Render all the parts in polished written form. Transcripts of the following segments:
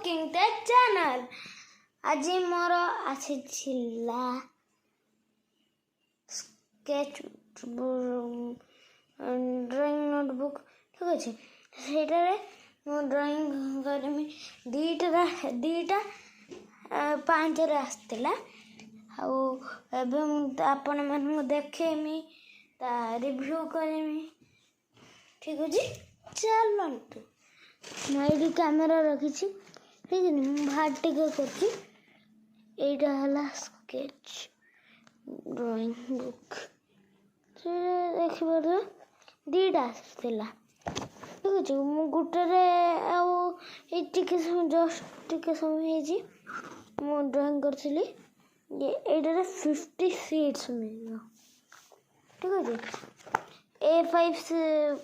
Cooking take channel. आज मोर आसीला sketch drawing notebook ठीक अच्छे से ड्राइंग करमी दीटा 5 आसला आपण मन देखेमी ता रिव्यू करमी ठीक अच्छे। चलतु मुझे कैमेरा रखी ठीक है भार टे कर स्केच ड्राइंग बुक देख दीटा आसला ठीक अच्छे गोटे जस्ट टे समय मु ड्राइंग करी ये 50 शीट्स मिल ठीक अच्छे A5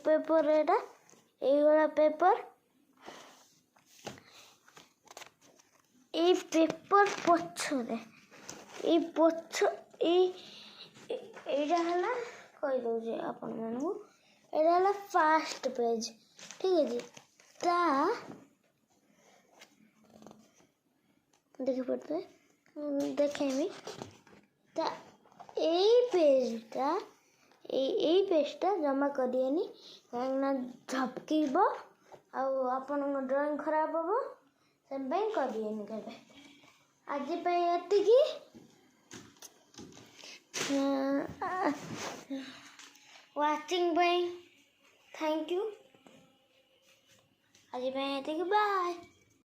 पेपर एटा ये पेपर ये पेपर पछरे ये पछ एटा हला कहि दउजे आपन मानू एटा हला फर्स्ट पेज ठीक है जी ता देखे पड़ते देखेमी ता ए पेजटा जमा करिएनी कारणा झपकीब आपण ड्राइंग खराब हम से करिएनी केबे आज एतिकी वाचिंग थैंक यू आज एतिकी बाय।